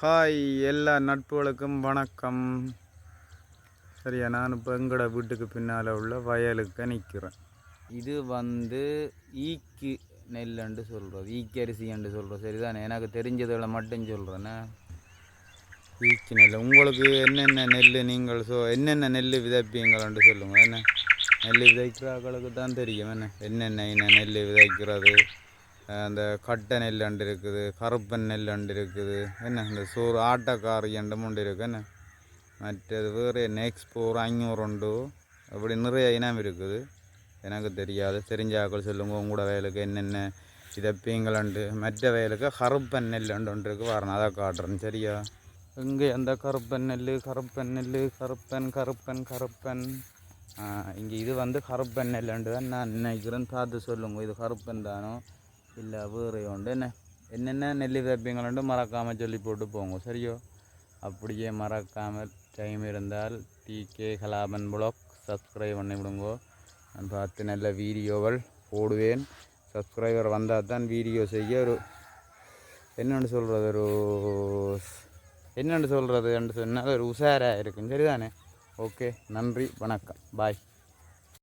Hi எல்லா நட்புகளுக்கும் வணக்கம். சரியா, நான் இப்போ எங்களோட வீட்டுக்கு பின்னால் உள்ள வயலுக்கு நிற்கிறேன். இது ஈக்கி நெல்லுன்னு சொல்கிறது, ஈக்கி அரிசின்னு சொல்கிறோம். சரிதானே, எனக்கு தெரிஞ்சதில் மட்டும் சொல்கிறேன்னா ஈக்கி நெல். உங்களுக்கு என்னென்ன நெல் நீங்கள் என்னென்ன நெல் விதைப்பீங்கள்னு சொல்லுங்கள். என்ன நெல் விதைக்கிறாக்களுக்கு தான் தெரியும். என்னென்ன நெல் விதைக்கிறது. அந்த கட்டை நெல் அண்டு இருக்குது, கருப்பன் நெல் அண்டு இருக்குது, இந்த சோறு ஆட்டக்காரி அண்டு முண்டு இருக்குது. மற்றது வேறு நெக்ஸ்போர் 500 உண்டு. அப்படி நிறைய இனம் இருக்குது. எனக்கு தெரியாது, தெரிஞ்சாக்கள் சொல்லுங்க. உங்களோட வயலுக்கு என்னென்ன விதைப்பீங்களண்டு. மற்ற வயலுக்கு கருப்பன் நெல் ஒன்று இருக்குது, வரணும், அதை காட்டுறேன். சரியா, இங்கே அந்த கருப்பன் நெல் கருப்பன் இங்கே இது கருப்பன் நெல்லுண்டு தான் நான் நினைக்கிறேன். பார்த்து சொல்லுங்க, இது கருப்பன் தானோ இல்லை வேறு உண்டு. என்னென்ன நெல் விதைப்பீங்களு மறக்காமல் சொல்லி போட்டு போங்க. சரியோ, அப்படியே மறக்காமல் டைம் இருந்தால் டிகே கலாபன் ப்ளாக் சப்ஸ்கிரைப் பண்ணி விடுங்கோ. நான் பார்த்து நல்ல வீடியோகள் போடுவேன். சப்ஸ்கிரைபர் வந்தால் தான் வீடியோ செய்ய என்னென்னு சொல்கிறது என்று சொன்னால் ஒரு உஷாராக இருக்கும். சரிதானே, ஓகே, நன்றி, வணக்கம், பாய்.